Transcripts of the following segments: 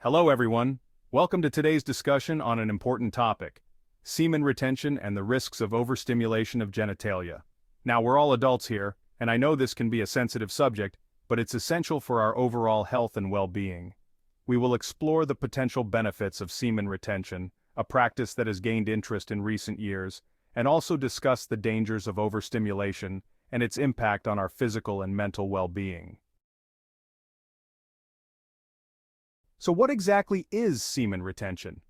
Hello everyone. Welcome to today's discussion on an important topic: semen retention and the risks of overstimulation of genitalia. Now we're all adults here, and I know this can be a sensitive subject, but it's essential for our overall health and well-being. We will explore the potential benefits of semen retention, a practice that has gained interest in recent years, and also discuss the dangers of overstimulation and its impact on our physical and mental well-being. So what exactly is semen retention?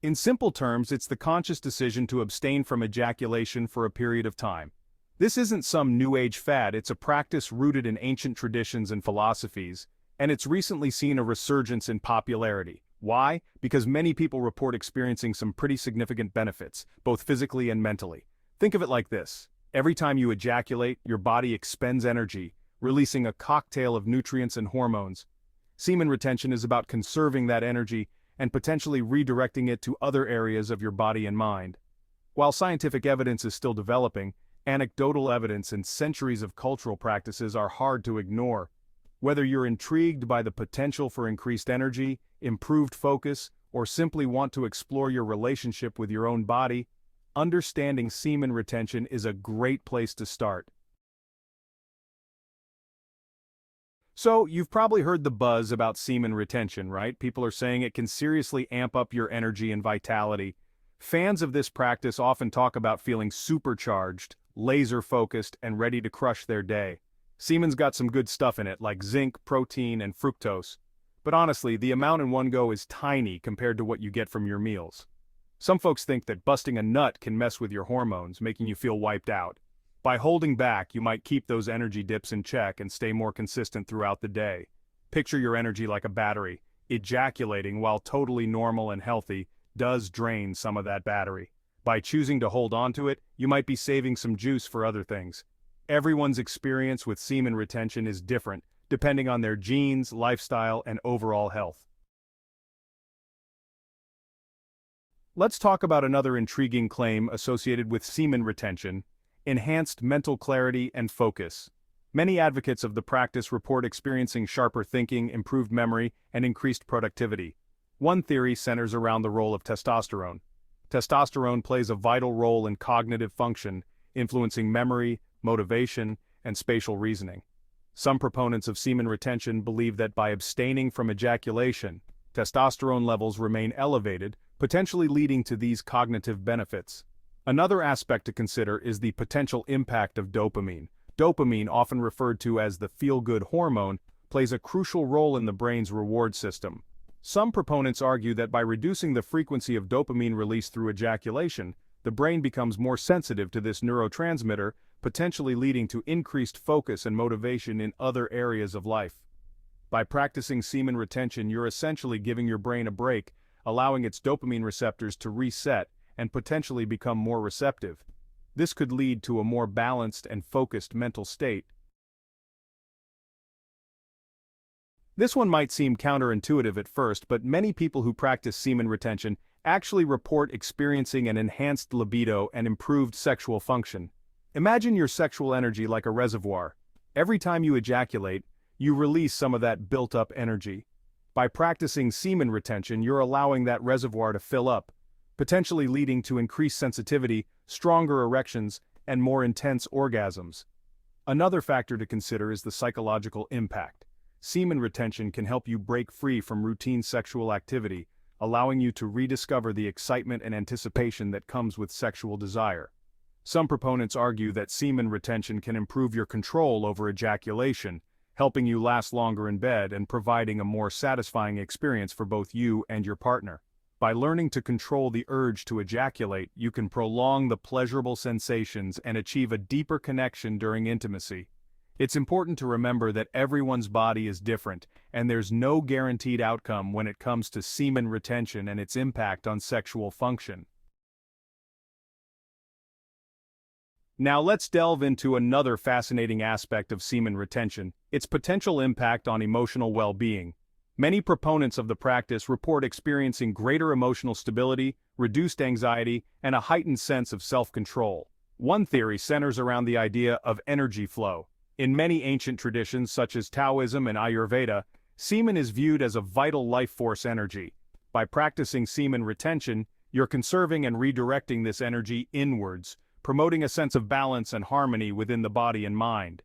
In simple terms, it's the conscious decision to abstain from ejaculation for a period of time. This isn't some new age fad, it's a practice rooted in ancient traditions and philosophies, and it's recently seen a resurgence in popularity. Why? Because many people report experiencing some pretty significant benefits, both physically and mentally. Think of it like this: every time you ejaculate, your body expends energy, releasing a cocktail of nutrients and hormones. Semen retention is about conserving that energy and potentially redirecting it to other areas of your body and mind. While scientific evidence is still developing, anecdotal evidence and centuries of cultural practices are hard to ignore. Whether you're intrigued by the potential for increased energy, improved focus, or simply want to explore your relationship with your own body, understanding semen retention is a great place to start. So, you've probably heard the buzz about semen retention, right? People are saying it can seriously amp up your energy and vitality. Fans of this practice often talk about feeling supercharged, laser-focused, and ready to crush their day. Semen's got some good stuff in it, like zinc, protein, and fructose. But honestly, the amount in one go is tiny compared to what you get from your meals. Some folks think that busting a nut can mess with your hormones, making you feel wiped out. By holding back, you might keep those energy dips in check and stay more consistent throughout the day. Picture your energy like a battery. Ejaculating, while totally normal and healthy, does drain some of that battery. By choosing to hold on to it, you might be saving some juice for other things. Everyone's experience with semen retention is different, depending on their genes, lifestyle, and overall health. Let's talk about another intriguing claim associated with semen retention: enhanced mental clarity and focus. Many advocates of the practice report experiencing sharper thinking, improved memory, and increased productivity. One theory centers around the role of testosterone. Testosterone plays a vital role in cognitive function, influencing memory, motivation, and spatial reasoning. Some proponents of semen retention believe that by abstaining from ejaculation, testosterone levels remain elevated, potentially leading to these cognitive benefits. Another aspect to consider is the potential impact of dopamine. Dopamine, often referred to as the feel-good hormone, plays a crucial role in the brain's reward system. Some proponents argue that by reducing the frequency of dopamine released through ejaculation, the brain becomes more sensitive to this neurotransmitter, potentially leading to increased focus and motivation in other areas of life. By practicing semen retention, you're essentially giving your brain a break, allowing its dopamine receptors to reset and potentially become more receptive. This could lead to a more balanced and focused mental state. This one might seem counterintuitive at first, but many people who practice semen retention actually report experiencing an enhanced libido and improved sexual function. Imagine your sexual energy like a reservoir. Every time you ejaculate, you release some of that built-up energy. By practicing semen retention, you're allowing that reservoir to fill up, potentially leading to increased sensitivity, stronger erections, and more intense orgasms. Another factor to consider is the psychological impact. Semen retention can help you break free from routine sexual activity, allowing you to rediscover the excitement and anticipation that comes with sexual desire. Some proponents argue that semen retention can improve your control over ejaculation, helping you last longer in bed and providing a more satisfying experience for both you and your partner. By learning to control the urge to ejaculate, you can prolong the pleasurable sensations and achieve a deeper connection during intimacy. It's important to remember that everyone's body is different, and there's no guaranteed outcome when it comes to semen retention and its impact on sexual function. Now let's delve into another fascinating aspect of semen retention: its potential impact on emotional well-being. Many proponents of the practice report experiencing greater emotional stability, reduced anxiety, and a heightened sense of self-control. One theory centers around the idea of energy flow. In many ancient traditions such as Taoism and Ayurveda, Semen is viewed as a vital life force energy. By practicing semen retention, you're conserving and redirecting this energy inwards, promoting a sense of balance and harmony within the body and mind.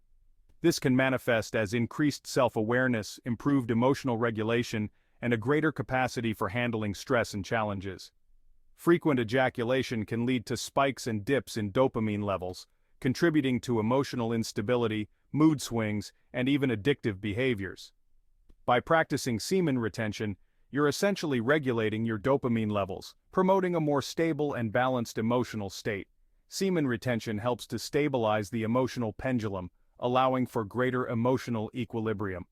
This can manifest as increased self-awareness, improved emotional regulation, and a greater capacity for handling stress and challenges. Frequent ejaculation can lead to spikes and dips in dopamine levels, contributing to emotional instability, mood swings, and even addictive behaviors. By practicing semen retention, you're essentially regulating your dopamine levels, promoting a more stable and balanced emotional state. Semen retention helps to stabilize the emotional pendulum, allowing for greater emotional equilibrium.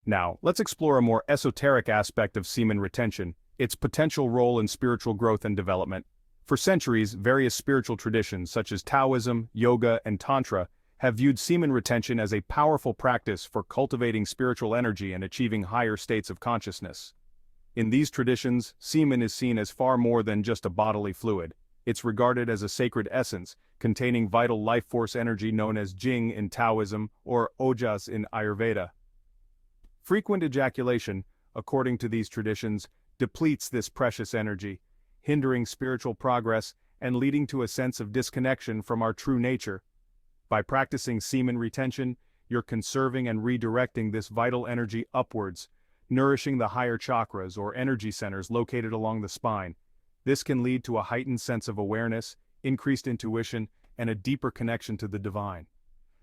Now, let's explore a more esoteric aspect of semen retention, its potential role in spiritual growth and development. For centuries, various spiritual traditions such as Taoism, yoga, and Tantra have viewed semen retention as a powerful practice for cultivating spiritual energy and achieving higher states of consciousness. In these traditions, semen is seen as far more than just a bodily fluid. It's regarded as a sacred essence, containing vital life force energy known as Jing in Taoism or Ojas in Ayurveda. Frequent ejaculation, according to these traditions, depletes this precious energy, hindering spiritual progress and leading to a sense of disconnection from our true nature. By practicing semen retention, you're conserving and redirecting this vital energy upwards, nourishing the higher chakras or energy centers located along the spine. This can lead to a heightened sense of awareness, increased intuition, and a deeper connection to the divine.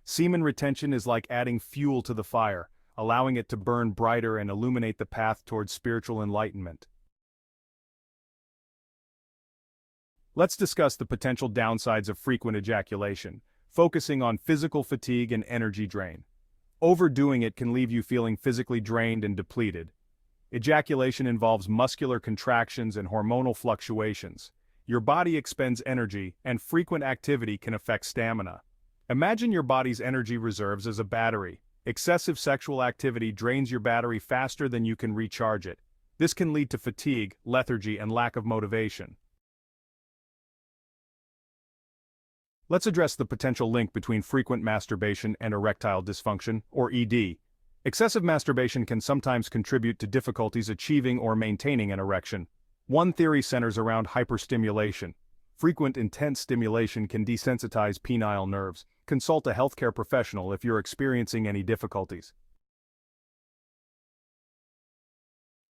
Semen retention is like adding fuel to the fire, allowing it to burn brighter and illuminate the path towards spiritual enlightenment. Let's discuss the potential downsides of frequent ejaculation, focusing on physical fatigue and energy drain. Overdoing it can leave you feeling physically drained and depleted. Ejaculation involves muscular contractions and hormonal fluctuations. Your body expends energy, and frequent activity can affect stamina. Imagine your body's energy reserves as a battery. Excessive sexual activity drains your battery faster than you can recharge it. This can lead to fatigue, lethargy, and lack of motivation. Let's address the potential link between frequent masturbation and erectile dysfunction, or ED. Excessive masturbation can sometimes contribute to difficulties achieving or maintaining an erection. One theory centers around hyperstimulation. Frequent intense stimulation can desensitize penile nerves. Consult a healthcare professional if you're experiencing any difficulties.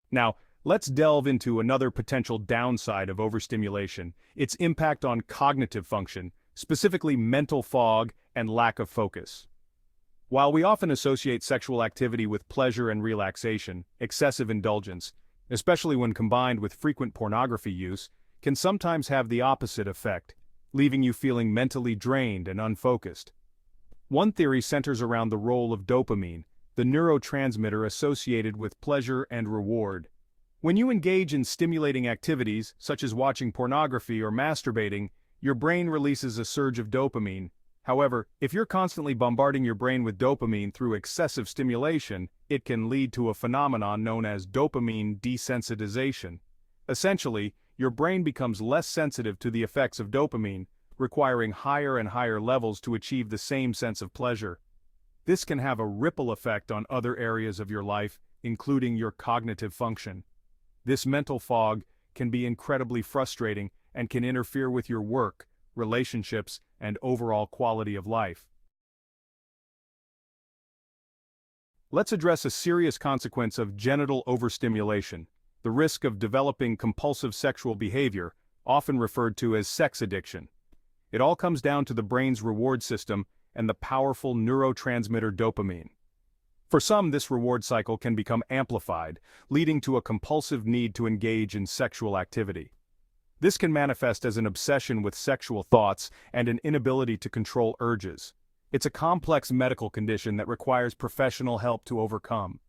Now, let's delve into another potential downside of overstimulation, its impact on cognitive function, specifically mental fog and lack of focus. While we often associate sexual activity with pleasure and relaxation, excessive indulgence, especially when combined with frequent pornography use, can sometimes have the opposite effect, leaving you feeling mentally drained and unfocused. One theory centers around the role of dopamine, the neurotransmitter associated with pleasure and reward. When you engage in stimulating activities, such as watching pornography or masturbating, your brain releases a surge of dopamine. However, if you're constantly bombarding your brain with dopamine through excessive stimulation, it can lead to a phenomenon known as dopamine desensitization. Essentially, your brain becomes less sensitive to the effects of dopamine, requiring higher and higher levels to achieve the same sense of pleasure. This can have a ripple effect on other areas of your life, including your cognitive function. This mental fog can be incredibly frustrating and can interfere with your work, relationships, and overall quality of life. Let's address a serious consequence of genital overstimulation, the risk of developing compulsive sexual behavior, often referred to as sex addiction. It all comes down to the brain's reward system and the powerful neurotransmitter dopamine. For some, this reward cycle can become amplified, leading to a compulsive need to engage in sexual activity. This can manifest as an obsession with sexual thoughts and an inability to control urges. It's a complex medical condition that requires professional help to overcome.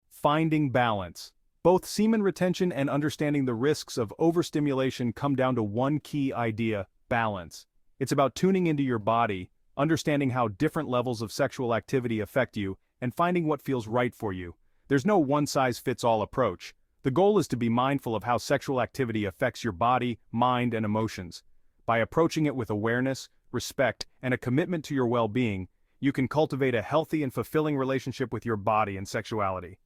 Finding balance. Both semen retention and understanding the risks of overstimulation come down to one key idea: balance. It's about tuning into your body, understanding how different levels of sexual activity affect you, and finding what feels right for you. There's no one-size-fits-all approach. The goal is to be mindful of how sexual activity affects your body, mind, and emotions. By approaching it with awareness, respect, and a commitment to your well-being, you can cultivate a healthy and fulfilling relationship with your body and sexuality.